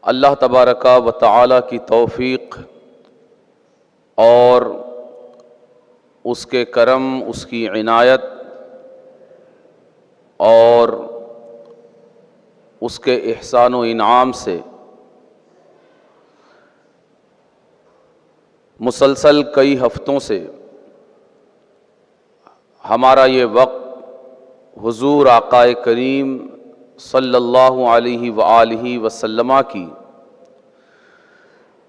اللہ تبارک و تعالی کی توفیق اور اس کے کرم، اس کی عنایت اور اس کے احسان و انعام سے مسلسل کئی ہفتوں سے ہمارا یہ وقت حضور آقا کریم صلی اللہ علیہ وآلہ وسلم کی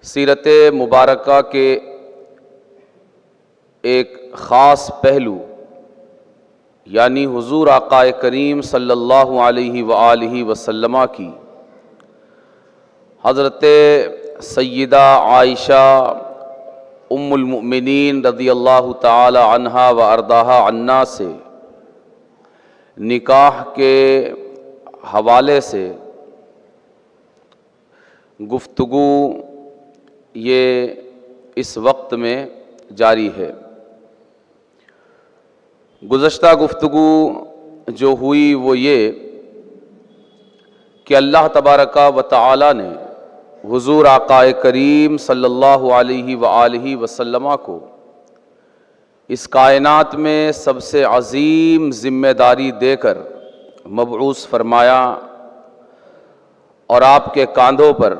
سیرت مبارکہ کے ایک خاص پہلو یعنی حضور آقا کریم صلی اللہ علیہ وآلہ وسلم کی حضرت سیدہ عائشہ ام المؤمنین رضی اللہ تعالی عنہا و ارضاہا عنا سے نکاح کے حوالے سے گفتگو یہ اس وقت میں جاری ہے۔ گزشتہ گفتگو جو ہوئی وہ یہ کہ اللہ تبارک و تعالی نے حضور آقا کریم صلی اللہ علیہ وآلہ وسلم کو اس کائنات میں سب سے عظیم ذمہ داری دے کر مبعوث فرمایا اور آپ کے کاندھوں پر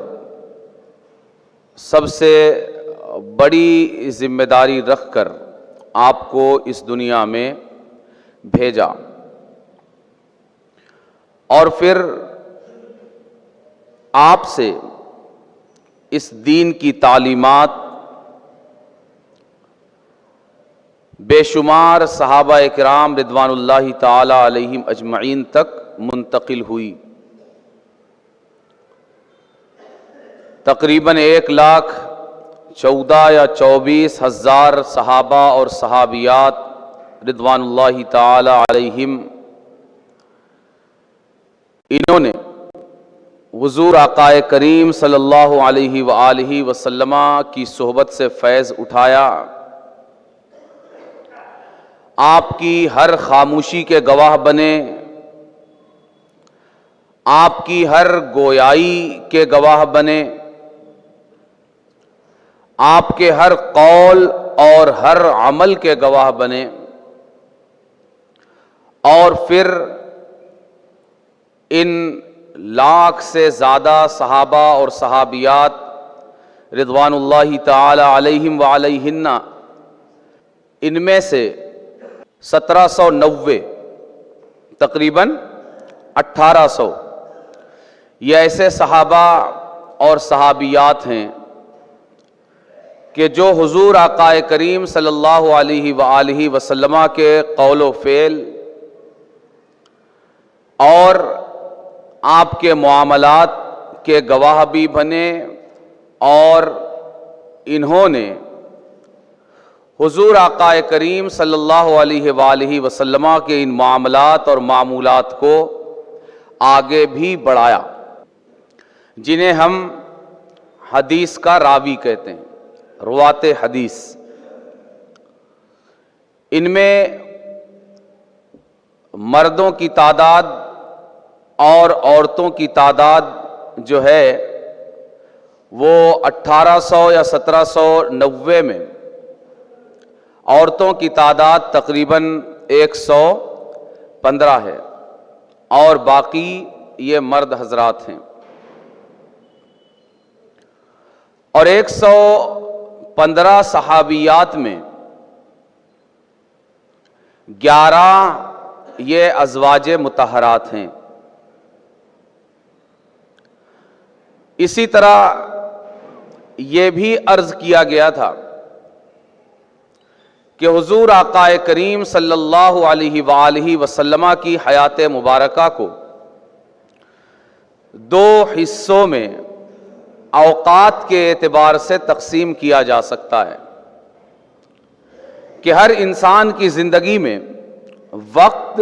سب سے بڑی ذمہ داری رکھ کر آپ کو اس دنیا میں بھیجا، اور پھر آپ سے اس دین کی تعلیمات بے شمار صحابہ کرام رضوان اللہ تعالی علیہم اجمعین تک منتقل ہوئی۔ تقریباً 1,14,000 یا 24,000 صحابہ اور صحابیات رضوان اللہ تعالی علیہم، انہوں نے حضور آقا کریم صلی اللہ علیہ وآلہ وسلم کی صحبت سے فیض اٹھایا، آپ کی ہر خاموشی کے گواہ بنے، آپ کی ہر گویائی کے گواہ بنے، آپ کے ہر قول اور ہر عمل کے گواہ بنے، اور پھر ان لاکھ سے زیادہ صحابہ اور صحابیات رضوان اللہ تعالی علیہم وعلیہن، ان میں سے 1790 تقریباً 1800 یہ ایسے صحابہ اور صحابیات ہیں کہ جو حضور آقا کریم صلی اللہ علیہ وآلہ وسلم کے قول و فعل اور آپ کے معاملات کے گواہ بھی بنے، اور انہوں نے حضور آقا کریم صلی اللہ علیہ وآلہ وسلم کے ان معاملات اور معمولات کو آگے بھی بڑھایا، جنہیں ہم حدیث کا راوی کہتے ہیں، روات حدیث۔ ان میں مردوں کی تعداد اور عورتوں کی تعداد جو ہے وہ 1800 یا 1790 میں عورتوں کی تعداد تقریباً 115 ہے، اور باقی یہ مرد حضرات ہیں، اور 115 صحابیات میں 11 یہ ازواج مطہرات ہیں۔ اسی طرح یہ بھی عرض کیا گیا تھا کہ حضور آقا کریم صلی اللہ علیہ وآلہ وسلم کی حیات مبارکہ کو 2 حصوں میں اوقات کے اعتبار سے تقسیم کیا جا سکتا ہے، کہ ہر انسان کی زندگی میں وقت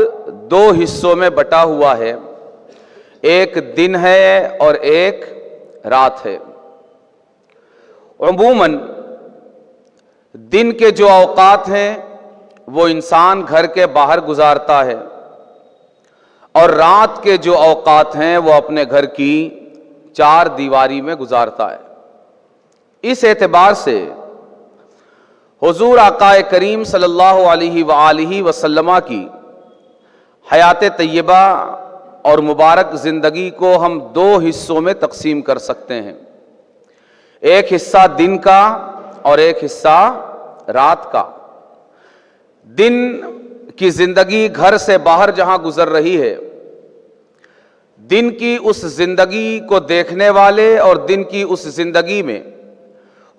2 حصوں میں بٹا ہوا ہے، ایک دن ہے اور ایک رات ہے۔ عموماً دن کے جو اوقات ہیں وہ انسان گھر کے باہر گزارتا ہے، اور رات کے جو اوقات ہیں وہ اپنے گھر کی چار دیواری میں گزارتا ہے۔ اس اعتبار سے حضور آقا کریم صلی اللہ علیہ وآلہ وسلم کی حیات طیبہ اور مبارک زندگی کو ہم دو حصوں میں تقسیم کر سکتے ہیں، ایک حصہ دن کا اور ایک حصہ رات کا۔ دن کی زندگی گھر سے باہر جہاں گزر رہی ہے، دن کی اس زندگی کو دیکھنے والے اور دن کی اس زندگی میں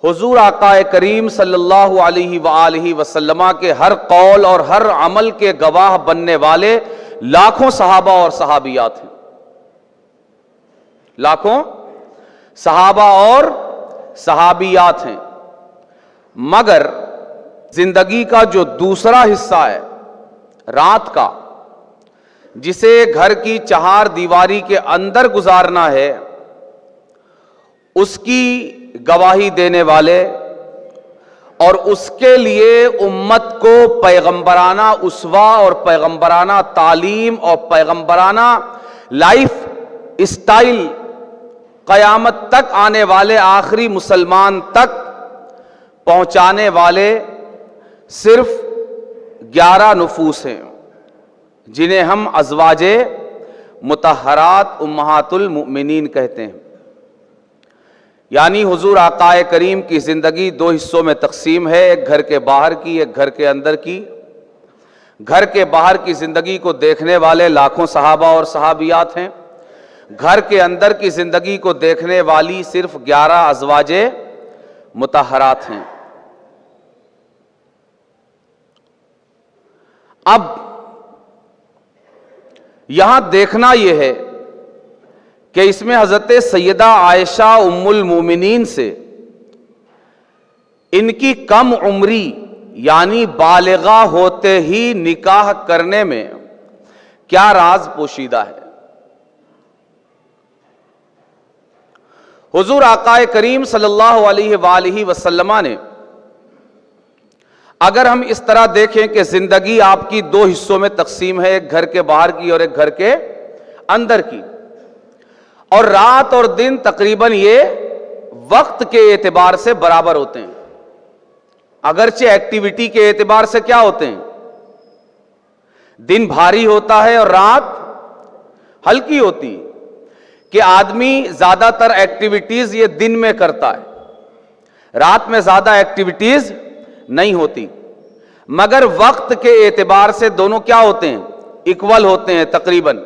حضور آقا کریم صلی اللہ علیہ وآلہ وسلم کے ہر قول اور ہر عمل کے گواہ بننے والے لاکھوں صحابہ اور صحابیات ہیں، لاکھوں صحابہ اور صحابیات ہیں۔ مگر زندگی کا جو دوسرا حصہ ہے رات کا، جسے گھر کی چہار دیواری کے اندر گزارنا ہے، اس کی گواہی دینے والے اور اس کے لیے امت کو پیغمبرانہ اسوہ اور پیغمبرانہ تعلیم اور پیغمبرانہ لائف اسٹائل قیامت تک آنے والے آخری مسلمان تک پہنچانے والے صرف 11 نفوس ہیں، جنہیں ہم ازواج مطہرات امہات المؤمنین کہتے ہیں۔ یعنی حضور آقا کریم کی زندگی دو حصوں میں تقسیم ہے، ایک گھر کے باہر کی، ایک گھر کے اندر کی۔ گھر کے باہر کی زندگی کو دیکھنے والے لاکھوں صحابہ اور صحابیات ہیں، گھر کے اندر کی زندگی کو دیکھنے والی صرف 11 ازواج مطہرات ہیں۔ اب یہاں دیکھنا یہ ہے کہ اس میں حضرت سیدہ عائشہ ام المومنین سے ان کی کم عمری یعنی بالغہ ہوتے ہی نکاح کرنے میں کیا راز پوشیدہ ہے۔ حضور آقا کریم صلی اللہ علیہ وآلہ وسلم نے، اگر ہم اس طرح دیکھیں کہ زندگی آپ کی دو حصوں میں تقسیم ہے، ایک گھر کے باہر کی اور ایک گھر کے اندر کی، اور رات اور دن تقریباً یہ وقت کے اعتبار سے برابر ہوتے ہیں، اگرچہ ایکٹیویٹی کے اعتبار سے کیا ہوتے ہیں، دن بھاری ہوتا ہے اور رات ہلکی ہوتی ہے، کہ آدمی زیادہ تر ایکٹیویٹیز یہ دن میں کرتا ہے، رات میں زیادہ ایکٹیویٹیز نہیں ہوتی، مگر وقت کے اعتبار سے دونوں کیا ہوتے ہیں، ایکول ہوتے ہیں تقریباً،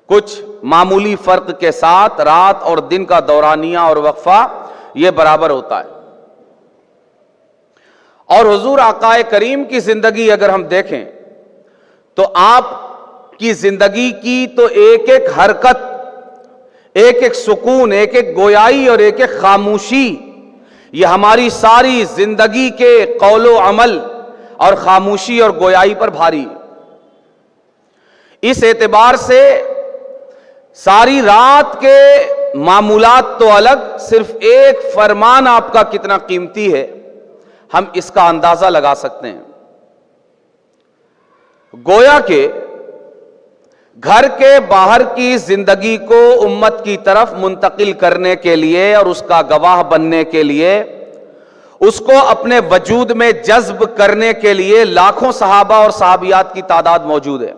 کچھ معمولی فرق کے ساتھ رات اور دن کا دورانیہ اور وقفہ یہ برابر ہوتا ہے۔ اور حضور آقا کریم کی زندگی اگر ہم دیکھیں تو آپ کی زندگی کی تو ایک ایک حرکت، ایک ایک سکون، ایک ایک گویائی اور ایک ایک خاموشی، یہ ہماری ساری زندگی کے قول و عمل اور خاموشی اور گویائی پر بھاری ہے۔ اس اعتبار سے ساری رات کے معمولات تو الگ، صرف ایک فرمان آپ کا کتنا قیمتی ہے ہم اس کا اندازہ لگا سکتے ہیں۔ گویا کہ گھر کے باہر کی زندگی کو امت کی طرف منتقل کرنے کے لیے اور اس کا گواہ بننے کے لیے، اس کو اپنے وجود میں جذب کرنے کے لیے لاکھوں صحابہ اور صحابیات کی تعداد موجود ہے،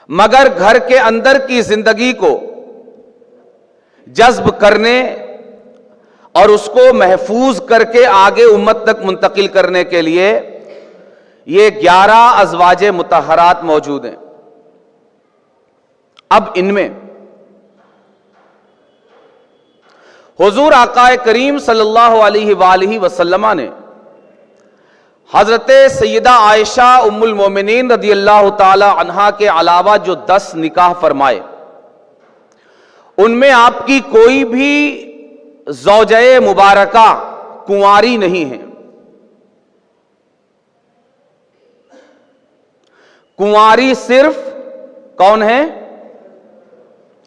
مگر گھر کے اندر کی زندگی کو جذب کرنے اور اس کو محفوظ کر کے آگے امت تک منتقل کرنے کے لیے یہ 11 ازواج مطہرات موجود ہیں۔ اب ان میں حضور آقا کریم صلی اللہ علیہ وآلہ وسلم نے حضرت سیدہ عائشہ ام المومنین رضی اللہ تعالی عنہا کے علاوہ جو 10 نکاح فرمائے، ان میں آپ کی کوئی بھی زوجہ مبارکہ کنواری نہیں ہے۔ کنواری صرف کون ہے؟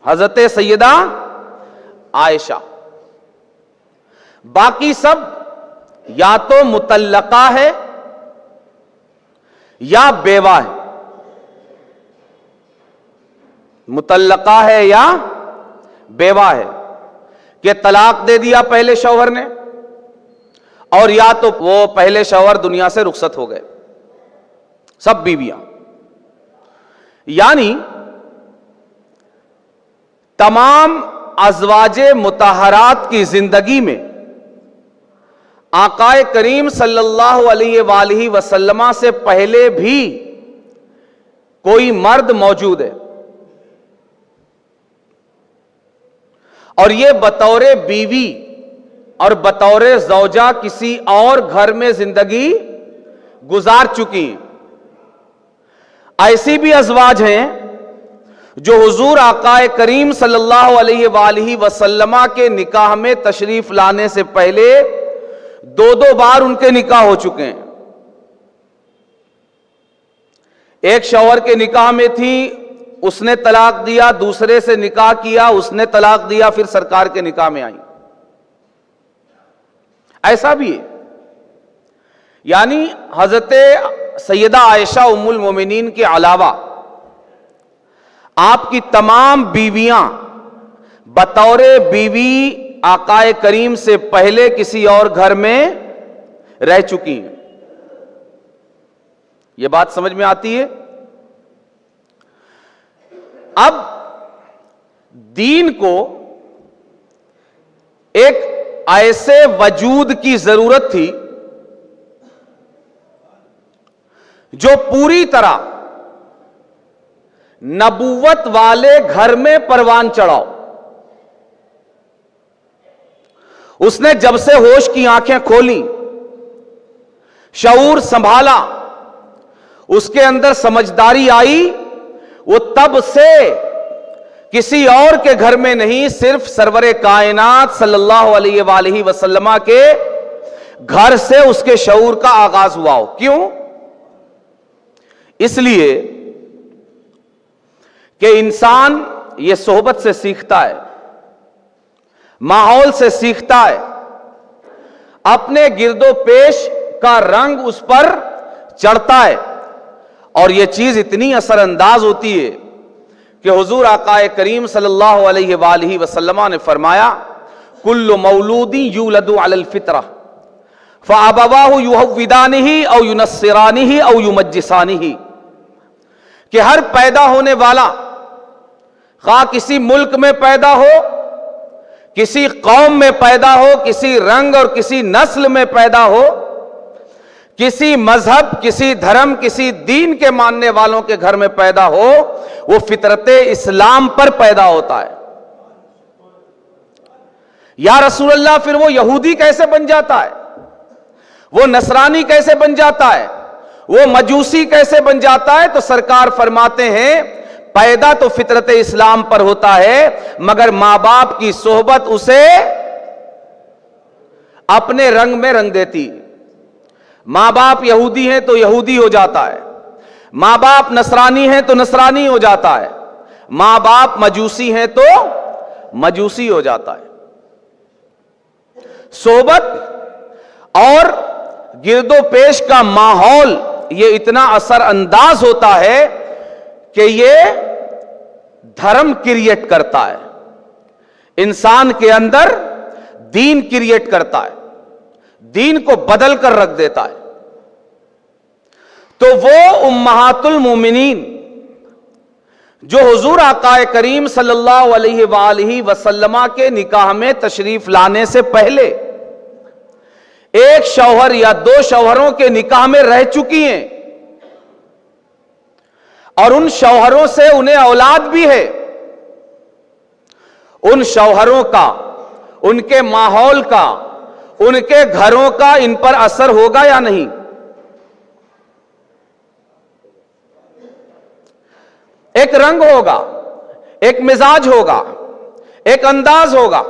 حضرت سیدہ عائشہ، باقی سب یا تو مطلقہ ہے یا بیوہ ہے، مطلقہ ہے یا بیوہ ہے کہ طلاق دے دیا پہلے شوہر نے، اور یا تو وہ پہلے شوہر دنیا سے رخصت ہو گئے، سب بیویاں. یعنی تمام ازواج مطہرات کی زندگی میں آقا کریم صلی اللہ علیہ وآلہ وسلم سے پہلے بھی کوئی مرد موجود ہے، اور یہ بطور بیوی اور بطور زوجہ کسی اور گھر میں زندگی گزار چکی ہیں. ایسی بھی ازواج ہیں جو حضور آقا کریم صلی اللہ علیہ وآلہ وسلم کے نکاح میں تشریف لانے سے پہلے دو بار ان کے نکاح ہو چکے ہیں. ایک شوہر کے نکاح میں تھی، اس نے طلاق دیا، دوسرے سے نکاح کیا، اس نے طلاق دیا، پھر سرکار کے نکاح میں آئی. ایسا بھی ہے. یعنی حضرت سیدہ عائشہ ام المومنین کے علاوہ آپ کی تمام بیویاں بطور بیوی آقا کریم سے پہلے کسی اور گھر میں رہ چکی ہیں. یہ بات سمجھ میں آتی ہے؟ اب دین کو ایک ایسے وجود کی ضرورت تھی جو پوری طرح نبوت والے گھر میں پروان چڑھاؤ. اس نے جب سے ہوش کی آنکھیں کھولی، شعور سنبھالا، اس کے اندر سمجھداری آئی، وہ تب سے کسی اور کے گھر میں نہیں، صرف سرور کائنات صلی اللہ علیہ وآلہ وسلم کے گھر سے اس کے شعور کا آغاز ہوا ہو. کیوں؟ اس لیے کہ انسان یہ صحبت سے سیکھتا ہے، ماحول سے سیکھتا ہے، اپنے گرد و پیش کا رنگ اس پر چڑھتا ہے، اور یہ چیز اتنی اثر انداز ہوتی ہے کہ حضور آقا کریم صلی اللہ علیہ وآلہ وسلم نے فرمایا کل مولود یولد علی الفطرہ فابواہ یہودانہ او ینصرانہ او یمجسانہ، کہ ہر پیدا ہونے والا خواہ کسی ملک میں پیدا ہو، کسی قوم میں پیدا ہو، کسی رنگ اور کسی نسل میں پیدا ہو، کسی مذہب، کسی دھرم، کسی دین کے ماننے والوں کے گھر میں پیدا ہو، وہ فطرت اسلام پر پیدا ہوتا ہے. یا رسول اللہ، پھر وہ یہودی کیسے بن جاتا ہے؟ وہ نصرانی کیسے بن جاتا ہے؟ وہ مجوسی کیسے بن جاتا ہے؟ تو سرکار فرماتے ہیں پیدا تو فطرت اسلام پر ہوتا ہے، مگر ماں باپ کی صحبت اسے اپنے رنگ میں رنگ دیتی. ماں باپ یہودی ہیں تو یہودی ہو جاتا ہے، ماں باپ نصرانی ہیں تو نصرانی ہو جاتا ہے، ماں باپ مجوسی ہیں تو مجوسی ہو جاتا ہے. صحبت اور گرد و پیش کا ماحول یہ اتنا اثر انداز ہوتا ہے کہ یہ دھرم کریٹ کرتا ہے، انسان کے اندر دین کریٹ کرتا ہے، دین کو بدل کر رکھ دیتا ہے. تو وہ امہات المومنین جو حضور آقا کریم صلی اللہ علیہ وآلہ وسلم کے نکاح میں تشریف لانے سے پہلے ایک شوہر یا دو شوہروں کے نکاح میں رہ چکی ہیں، اور ان شوہروں سے انہیں اولاد بھی ہے. ان شوہروں کا، ان کے ماحول کا، ان کے گھروں کا ان پر اثر ہوگا یا نہیں؟ ایک رنگ ہوگا، ایک مزاج ہوگا، ایک انداز ہوگا.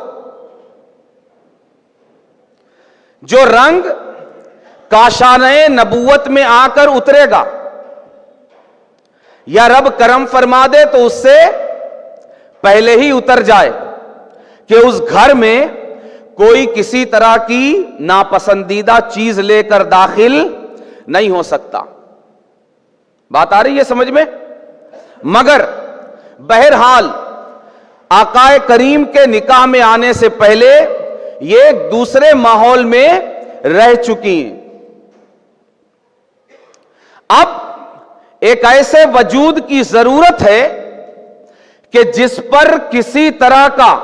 جو رنگ کاشانہ نبوت میں آ کر اترے گا، یا رب کرم فرما دے تو اس سے پہلے ہی اتر جائے کہ اس گھر میں کوئی کسی طرح کی ناپسندیدہ چیز لے کر داخل نہیں ہو سکتا. بات آ رہی ہے سمجھ میں؟ مگر بہرحال آقا کریم کے نکاح میں آنے سے پہلے یہ ایک دوسرے ماحول میں رہ چکی ہیں. اب ایک ایسے وجود کی ضرورت ہے کہ جس پر کسی طرح کا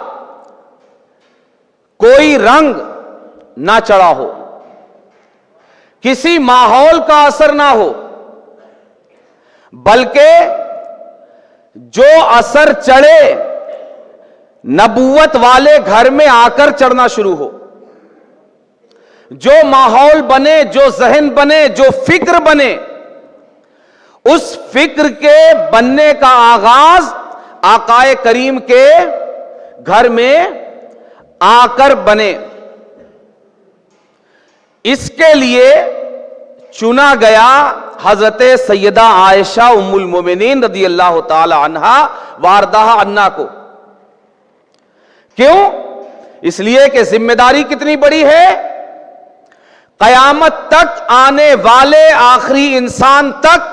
کوئی رنگ نہ چڑھا ہو، کسی ماحول کا اثر نہ ہو، بلکہ جو اثر چڑھے نبوت والے گھر میں آ کر چڑھنا شروع ہو. جو ماحول بنے، جو ذہن بنے، جو فکر بنے، اس فکر کے بننے کا آغاز آقا کریم کے گھر میں آ کر بنے. اس کے لیے چنا گیا حضرت سیدہ عائشہ ام المومنین رضی اللہ تعالی عنہا واردہا عنہا کو. کیوں؟ اس لیے کہ ذمہ داری کتنی بڑی ہے. قیامت تک آنے والے آخری انسان تک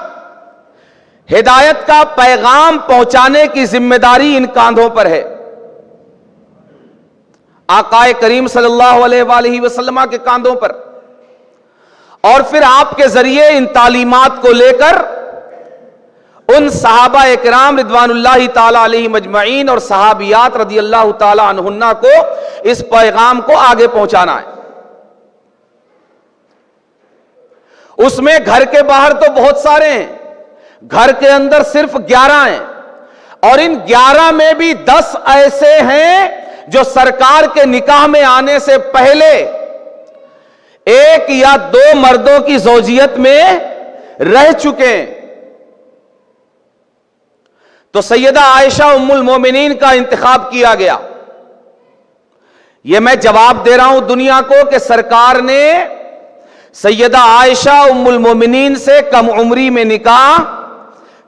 ہدایت کا پیغام پہنچانے کی ذمہ داری ان کاندھوں پر ہے. آقا کریم صلی اللہ علیہ وآلہ وسلم کے کاندھوں پر، اور پھر آپ کے ذریعے ان تعلیمات کو لے کر ان صحابہ اکرام رضوان اللہ تعالی علیہم اجمعین اور صحابیات رضی اللہ تعالی عنہن کو اس پیغام کو آگے پہنچانا ہے. اس میں گھر کے باہر تو بہت سارے ہیں، گھر کے اندر صرف 11 ہیں، اور ان 11 میں بھی 10 ایسے ہیں جو سرکار کے نکاح میں آنے سے پہلے ایک یا 2 مردوں کی زوجیت میں رہ چکے ہیں. تو سیدہ عائشہ ام المومنین کا انتخاب کیا گیا. یہ میں جواب دے رہا ہوں دنیا کو کہ سرکار نے سیدہ عائشہ ام المومنین سے کم عمری میں نکاح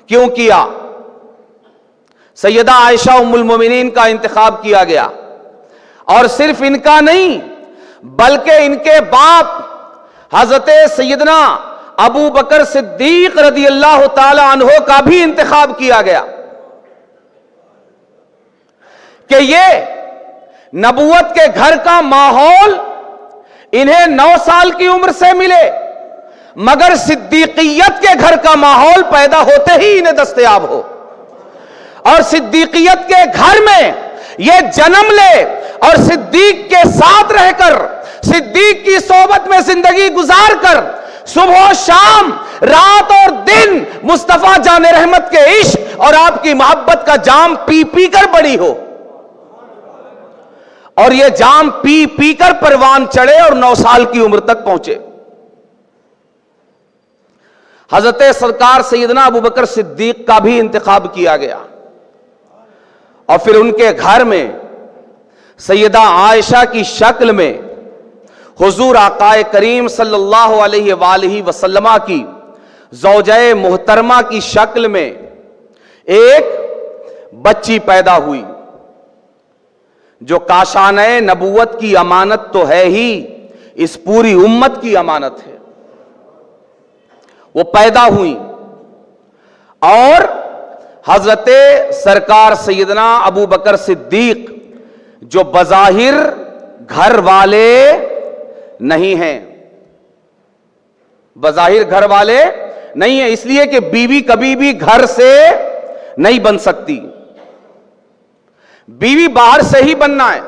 کیوں کیا. سیدہ عائشہ ام المومنین کا انتخاب کیا گیا، اور صرف ان کا نہیں بلکہ ان کے باپ حضرت سیدنا ابو بکر صدیق رضی اللہ تعالی عنہ کا بھی انتخاب کیا گیا کہ یہ نبوت کے گھر کا ماحول انہیں 9 سال کی عمر سے ملے، مگر صدیقیت کے گھر کا ماحول پیدا ہوتے ہی انہیں دستیاب ہو، اور صدیقیت کے گھر میں یہ جنم لے اور صدیق کے ساتھ رہ کر، صدیق کی صحبت میں زندگی گزار کر، صبح و شام، رات اور دن مصطفیٰ جان رحمت کے عشق اور آپ کی محبت کا جام پی پی کر بڑی ہو، اور یہ جام پی پی کر پروان چڑھے اور 9 سال کی عمر تک پہنچے. حضرت سرکار سیدنا ابو بکر صدیق کا بھی انتخاب کیا گیا، اور پھر ان کے گھر میں سیدہ عائشہ کی شکل میں حضور آقا کریم صلی اللہ علیہ وآلہ وسلم کی زوجہ محترمہ کی شکل میں ایک بچی پیدا ہوئی جو کاشانہ نبوت کی امانت تو ہے ہی، اس پوری امت کی امانت ہے. وہ پیدا ہوئی اور حضرت سرکار سیدنا ابو بکر صدیق جو بظاہر گھر والے نہیں ہیں، بظاہر گھر والے نہیں ہیں، اس لیے کہ بیوی کبھی بھی گھر سے نہیں بن سکتی، بیوی باہر سے ہی بننا ہے،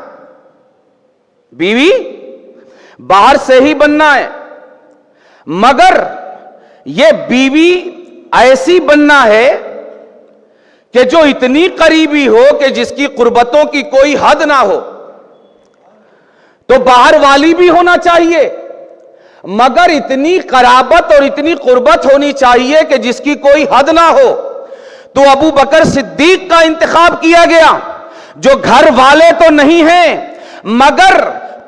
بیوی باہر سے ہی بننا ہے، مگر یہ بیوی ایسی بننا ہے کہ جو اتنی قریبی ہو کہ جس کی قربتوں کی کوئی حد نہ ہو. تو باہر والی بھی ہونا چاہیے مگر اتنی قرابت اور اتنی قربت ہونی چاہیے کہ جس کی کوئی حد نہ ہو. تو ابو بکر صدیق کا انتخاب کیا گیا جو گھر والے تو نہیں ہیں مگر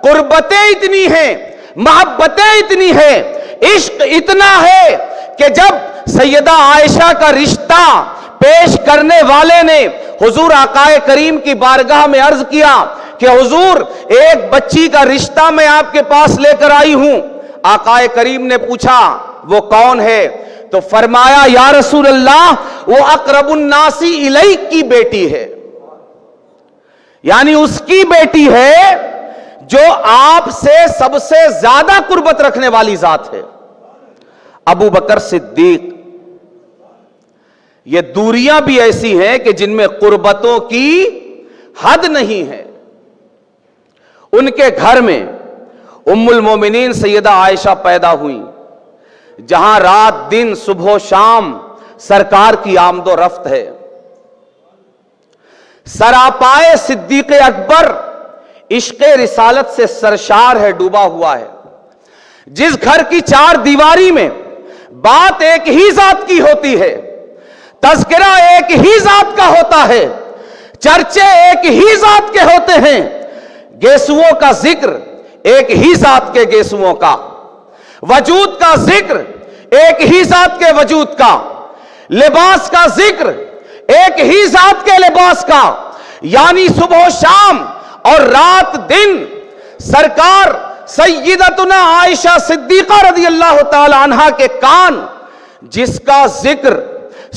قربتیں اتنی ہیں، محبتیں اتنی ہیں، عشق اتنا ہے کہ جب سیدہ عائشہ کا رشتہ پیش کرنے والے نے حضور آقا کریم کی بارگاہ میں عرض کیا کہ حضور ایک بچی کا رشتہ میں آپ کے پاس لے کر آئی ہوں. آقا کریم نے پوچھا وہ کون ہے؟ تو فرمایا یا رسول اللہ وہ اقرب الناس الیک کی بیٹی ہے. یعنی اس کی بیٹی ہے جو آپ سے سب سے زیادہ قربت رکھنے والی ذات ہے، ابو بکر صدیق۔ یہ دوریاں بھی ایسی ہیں کہ جن میں قربتوں کی حد نہیں ہے۔ ان کے گھر میں ام المومنین سیدہ عائشہ پیدا ہوئیں، جہاں رات دن صبح و شام سرکار کی آمد و رفت ہے۔ سراپائے صدیق اکبر عشق رسالت سے سرشار ہے، ڈوبا ہوا ہے۔ جس گھر کی چار دیواری میں بات ایک ہی ذات کی ہوتی ہے، تذکرہ ایک ہی ذات کا ہوتا ہے، چرچے ایک ہی ذات کے ہوتے ہیں، گیسوؤں کا ذکر ایک ہی ذات کے گیسوؤں کا، وجود کا ذکر ایک ہی ذات کے وجود کا، لباس کا ذکر ایک ہی ذات کے لباس کا، یعنی صبح و شام اور رات دن سرکار سیدتنا عائشہ صدیقہ رضی اللہ تعالی عنہا کے کان جس کا ذکر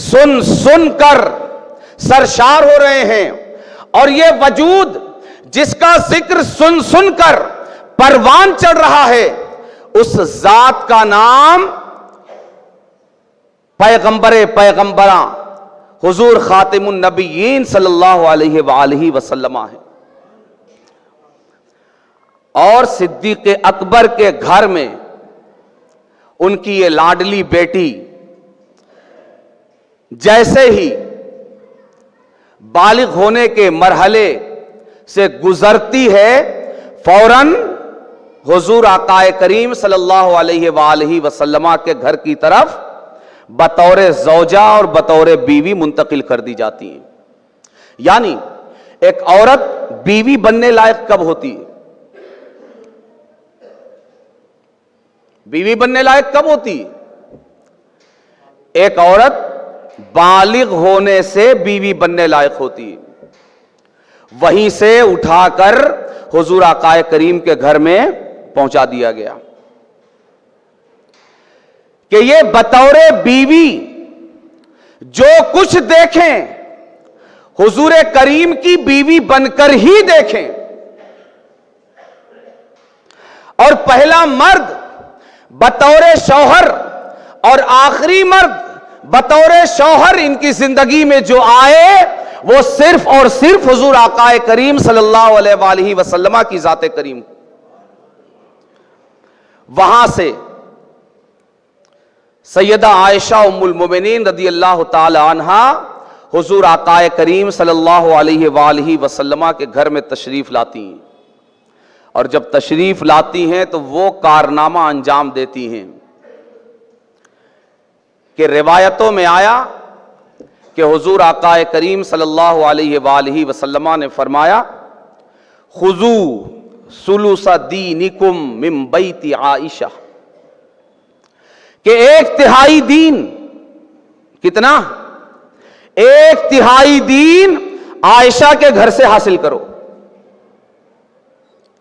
سن سن کر سرشار ہو رہے ہیں، اور یہ وجود جس کا ذکر سن سن کر پروان چڑھ رہا ہے، اس ذات کا نام پیغمبر پیغمبراں حضور خاتم النبیین صلی اللہ علیہ وآلہ وسلم ہے۔ اور صدیق اکبر کے گھر میں ان کی یہ لاڈلی بیٹی جیسے ہی بالغ ہونے کے مرحلے سے گزرتی ہے، فوراً حضور آقا کریم صلی اللہ علیہ وآلہ وسلم کے گھر کی طرف بطور زوجہ اور بطور بیوی منتقل کر دی جاتی ہیں۔ یعنی ایک عورت بیوی بننے لائق کب ہوتی ہے؟ بیوی بننے لائق کب ہوتی ہے؟ ایک عورت بالغ ہونے سے بیوی بننے لائق ہوتی ہے۔ وہیں سے اٹھا کر حضور آقا کریم کے گھر میں پہنچا دیا گیا کہ یہ بطور بیوی جو کچھ دیکھیں حضور کریم کی بیوی بن کر ہی دیکھیں۔ اور پہلا مرد بطور شوہر اور آخری مرد بطور شوہر ان کی زندگی میں جو آئے، وہ صرف اور صرف حضور آقا کریم صلی اللہ علیہ وآلہ وسلم کی ذات کریم۔ وہاں سے سیدہ عائشہ ام المومنین رضی اللہ تعالی عنہا حضور آقا کریم صلی اللہ علیہ وآلہ وسلم کے گھر میں تشریف لاتی ہیں، اور جب تشریف لاتی ہیں تو وہ کارنامہ انجام دیتی ہیں کہ روایتوں میں آیا کہ حضور آقا کریم صلی اللہ علیہ وآلہ وسلم نے فرمایا، خذوا ثلث دینکم من بیت عائشہ، کہ ایک تہائی دین، کتنا؟ ایک تہائی دین عائشہ کے گھر سے حاصل کرو۔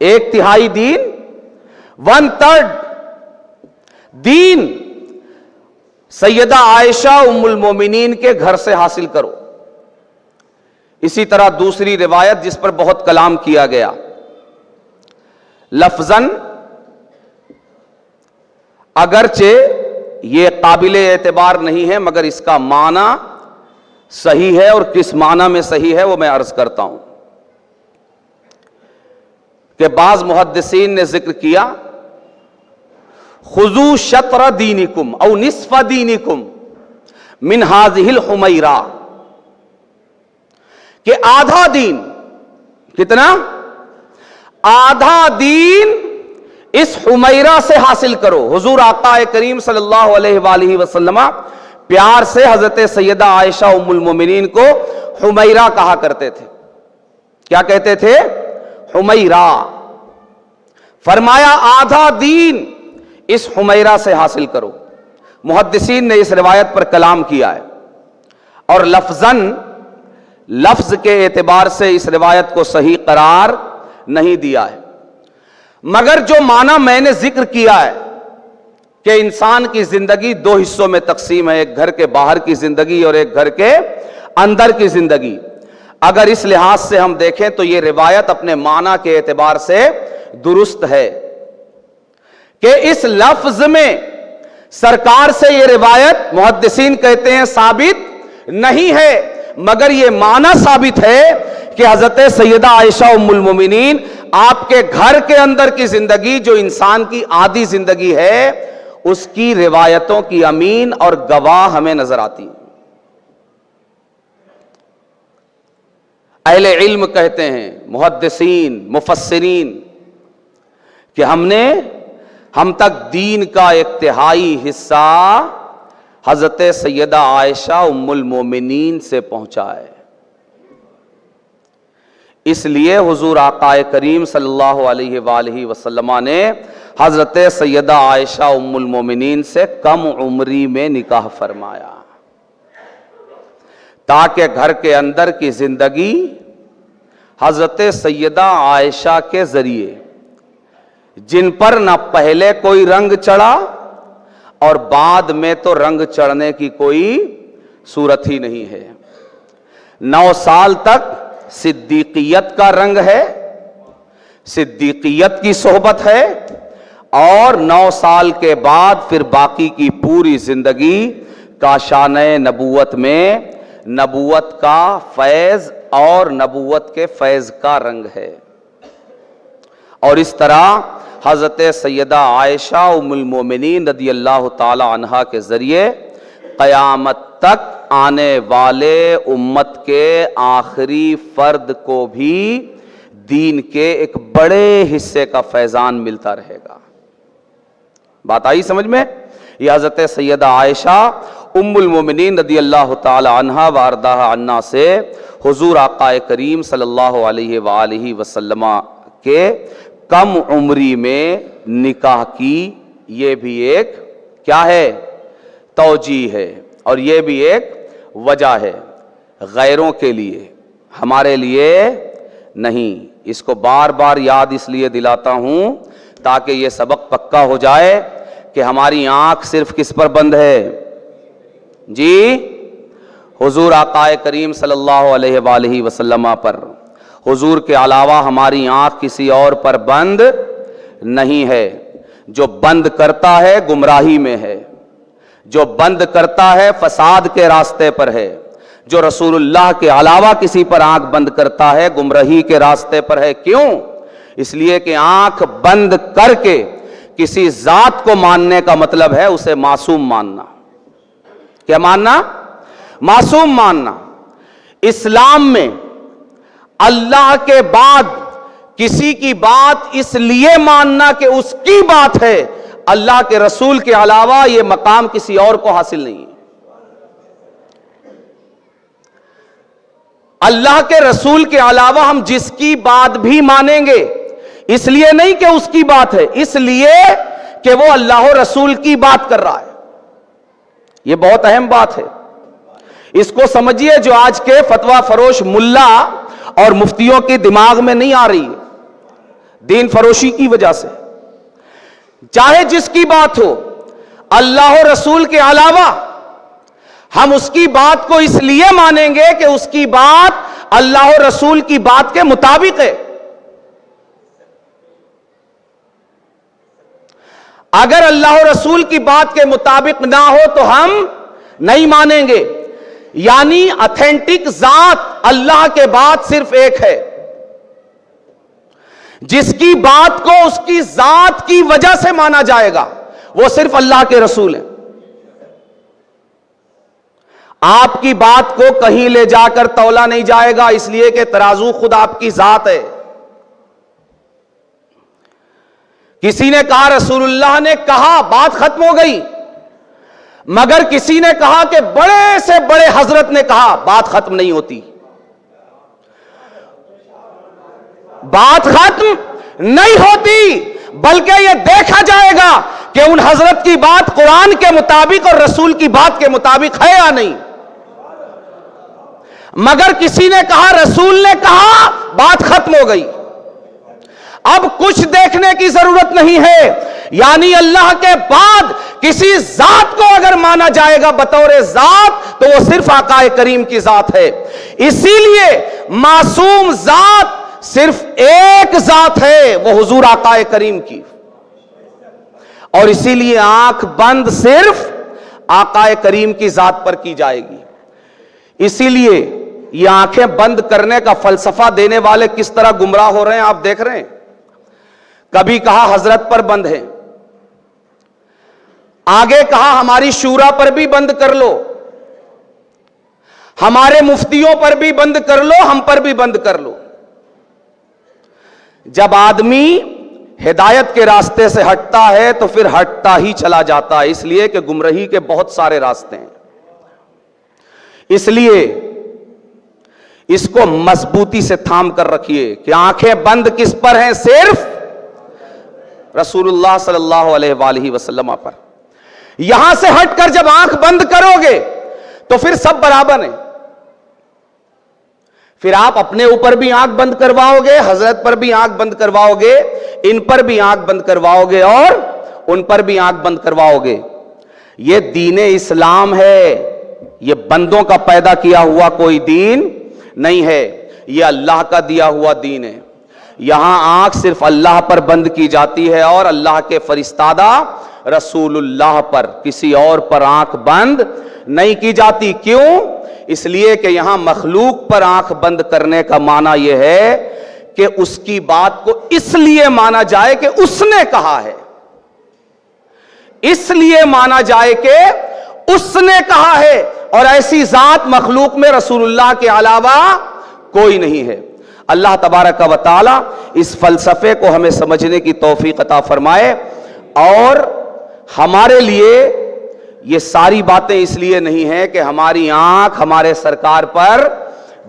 ایک تہائی دین، 1/3 دین سیدہ عائشہ ام المومنین کے گھر سے حاصل کرو۔ اسی طرح دوسری روایت جس پر بہت کلام کیا گیا، لفظاً اگرچہ یہ قابل اعتبار نہیں ہے مگر اس کا معنی صحیح ہے، اور کس معنی میں صحیح ہے وہ میں عرض کرتا ہوں کہ بعض محدثین نے ذکر کیا، خذوا شطر دینکم او نصف دینکم من هذه الحمیرہ، کہ آدھا دین، کتنا؟ آدھا دین اس حمیرہ سے حاصل کرو۔ حضور آقا کریم صلی اللہ علیہ وآلہ وسلم پیار سے حضرت سیدہ عائشہ ام المومنین کو حمیرہ کہا کرتے تھے۔ کیا کہتے تھے؟ حمیرہ۔ فرمایا آدھا دین اس حمیرہ سے حاصل کرو۔ محدثین نے اس روایت پر کلام کیا ہے، اور لفظاً لفظ کے اعتبار سے اس روایت کو صحیح قرار نہیں دیا ہے، مگر جو معنی میں نے ذکر کیا ہے کہ انسان کی زندگی 2 حصوں میں تقسیم ہے، ایک گھر کے باہر کی زندگی اور ایک گھر کے اندر کی زندگی۔ اگر اس لحاظ سے ہم دیکھیں تو یہ روایت اپنے معنی کے اعتبار سے درست ہے کہ اس لفظ میں سرکار سے یہ روایت محدثین کہتے ہیں ثابت نہیں ہے، مگر یہ معنی ثابت ہے کہ حضرت سیدہ عائشہ ام المومنین آپ کے گھر کے اندر کی زندگی جو انسان کی عادی زندگی ہے اس کی روایتوں کی امین اور گواہ ہمیں نظر آتی ہیں۔ اہل علم کہتے ہیں، محدثین مفسرین، کہ ہم تک دین کا ایک تہائی حصہ حضرت سیدہ عائشہ ام المومنین سے پہنچا ہے۔ اس لیے حضور آقا کریم صلی اللہ علیہ وآلہ وسلم نے حضرت سیدہ عائشہ ام المومنین سے کم عمری میں نکاح فرمایا تاکہ گھر کے اندر کی زندگی حضرت سیدہ عائشہ کے ذریعے، جن پر نہ پہلے کوئی رنگ چڑھا اور بعد میں تو رنگ چڑھنے کی کوئی صورت ہی نہیں ہے، 9 سال تک صدیقیت کا رنگ ہے، صدیقیت کی صحبت ہے، اور 9 سال کے بعد پھر باقی کی پوری زندگی کاشانہ نبوت میں نبوت کا فیض اور نبوت کے فیض کا رنگ ہے۔ اور اس طرح حضرت سیدہ عائشہ ام المومنین رضی اللہ تعالی عنہا کے ذریعے قیامت تک آنے والے امت کے آخری فرد کو بھی دین کے ایک بڑے حصے کا فیضان ملتا رہے گا۔ بات آئی سمجھ میں؟ یہ حضرت سیدہ عائشہ ام المومنین رضی اللہ تعالی عنہا وارضاہا عنا سے حضور آقا کریم صلی اللہ علیہ وآلہ وسلم کے کم عمری میں نکاح کی، یہ بھی ایک کیا ہے؟ توجیہ ہے، اور یہ بھی ایک وجہ ہے، غیروں کے لیے، ہمارے لیے نہیں۔ اس کو بار بار یاد اس لیے دلاتا ہوں تاکہ یہ سبق پکا ہو جائے کہ ہماری آنکھ صرف کس پر بند ہے؟ جی، حضور آقا کریم صلی اللہ علیہ وآلہ وسلم پر۔ حضور کے علاوہ ہماری آنکھ کسی اور پر بند نہیں ہے۔ جو بند کرتا ہے گمراہی میں ہے، جو بند کرتا ہے فساد کے راستے پر ہے، جو رسول اللہ کے علاوہ کسی پر آنکھ بند کرتا ہے گمراہی کے راستے پر ہے۔ کیوں؟ اس لیے کہ آنکھ بند کر کے کسی ذات کو ماننے کا مطلب ہے اسے معصوم ماننا۔ کیا ماننا؟ معصوم ماننا۔ اسلام میں اللہ کے بعد کسی کی بات اس لیے ماننا کہ اس کی بات ہے، اللہ کے رسول کے علاوہ یہ مقام کسی اور کو حاصل نہیں ہے۔ اللہ کے رسول کے علاوہ ہم جس کی بات بھی مانیں گے اس لیے نہیں کہ اس کی بات ہے، اس لیے کہ وہ اللہ و رسول کی بات کر رہا ہے۔ یہ بہت اہم بات ہے، اس کو سمجھیے۔ جو آج کے فتویٰ فروش ملا اور مفتیوں کے دماغ میں نہیں آ رہی ہے، دین فروشی کی وجہ سے، چاہے جس کی بات ہو اللہ و رسول کے علاوہ، ہم اس کی بات کو اس لیے مانیں گے کہ اس کی بات اللہ و رسول کی بات کے مطابق ہے۔ اگر اللہ و رسول کی بات کے مطابق نہ ہو تو ہم نہیں مانیں گے۔ یعنی اتھینٹک ذات اللہ کے بعد صرف ایک ہے، جس کی بات کو اس کی ذات کی وجہ سے مانا جائے گا وہ صرف اللہ کے رسول ہیں۔ آپ کی بات کو کہیں لے جا کر تولا نہیں جائے گا، اس لیے کہ ترازو خود آپ کی ذات ہے۔ کسی نے کہا رسول اللہ نے کہا، بات ختم ہو گئی، مگر کسی نے کہا کہ بڑے سے بڑے حضرت نے کہا، بات ختم نہیں ہوتی، بات ختم نہیں ہوتی، بلکہ یہ دیکھا جائے گا کہ ان حضرت کی بات قرآن کے مطابق اور رسول کی بات کے مطابق ہے یا نہیں۔ مگر کسی نے کہا رسول نے کہا، بات ختم ہو گئی، اب کچھ دیکھنے کی ضرورت نہیں ہے۔ یعنی اللہ کے بعد کسی ذات کو اگر مانا جائے گا بطور ذات تو وہ صرف آقا کریم کی ذات ہے. اسی لیے معصوم ذات صرف ایک ذات ہے، وہ حضور آقا کریم کی. اور اسی لیے آنکھ بند صرف آقا کریم کی ذات پر کی جائے گی. اسی لیے یہ آنکھیں بند کرنے کا فلسفہ دینے والے کس طرح گمراہ ہو رہے ہیں آپ دیکھ رہے ہیں. کبھی کہا حضرت پر بند ہے، آگے کہا ہماری شورا پر بھی بند کر لو، ہمارے مفتیوں پر بھی بند کر لو، ہم پر بھی بند کر لو. جب آدمی ہدایت کے راستے سے ہٹتا ہے تو پھر ہٹتا ہی چلا جاتا ہے، اس لیے کہ گمراہی کے بہت سارے راستے ہیں. اس لیے اس کو مضبوطی سے تھام کر رکھیے کہ آنکھیں بند کس پر ہیں؟ صرف رسول اللہ صلی اللہ علیہ وآلہ وسلم پر. یہاں سے ہٹ کر جب آنکھ بند کرو گے تو پھر سب برابر ہیں. پھر آپ اپنے اوپر بھی آنکھ بند کرواؤ گے، حضرت پر بھی آنکھ بند کرواؤ گے، ان پر بھی آنکھ بند کرواؤ گے اور ان پر بھی آنکھ بند کرواؤ گے. یہ دین اسلام ہے، یہ بندوں کا پیدا کیا ہوا کوئی دین نہیں ہے، یہ اللہ کا دیا ہوا دین ہے. یہاں آنکھ صرف اللہ پر بند کی جاتی ہے اور اللہ کے فرستادہ رسول اللہ پر، کسی اور پر آنکھ بند نہیں کی جاتی. کیوں؟ اس لیے کہ یہاں مخلوق پر آنکھ بند کرنے کا معنی یہ ہے کہ اس کی بات کو اس لیے مانا جائے کہ اس نے کہا ہے، اس لیے مانا جائے کہ اس نے کہا ہے، اور ایسی ذات مخلوق میں رسول اللہ کے علاوہ کوئی نہیں ہے. اللہ تبارک و تعالی اس فلسفے کو ہمیں سمجھنے کی توفیق عطا فرمائے. اور ہمارے لیے یہ ساری باتیں اس لیے نہیں ہیں کہ ہماری آنکھ ہمارے سرکار پر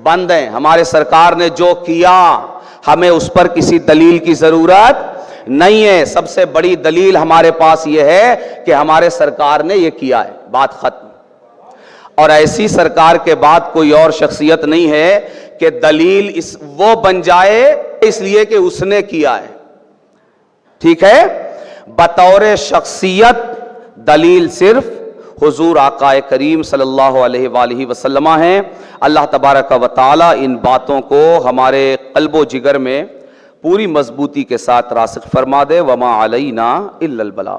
بند ہے. ہمارے سرکار نے جو کیا ہمیں اس پر کسی دلیل کی ضرورت نہیں ہے. سب سے بڑی دلیل ہمارے پاس یہ ہے کہ ہمارے سرکار نے یہ کیا ہے، بات ختم. اور ایسی سرکار کے بعد کوئی اور شخصیت نہیں ہے کہ دلیل وہ بن جائے اس لیے کہ اس نے کیا ہے. ٹھیک ہے، بطور شخصیت دلیل صرف حضور آقا کریم صلی اللہ علیہ وآلہ وسلم ہیں. اللہ تبارک و تعالی ان باتوں کو ہمارے قلب و جگر میں پوری مضبوطی کے ساتھ راسخ فرما دے. وما علینا الا البلاغ.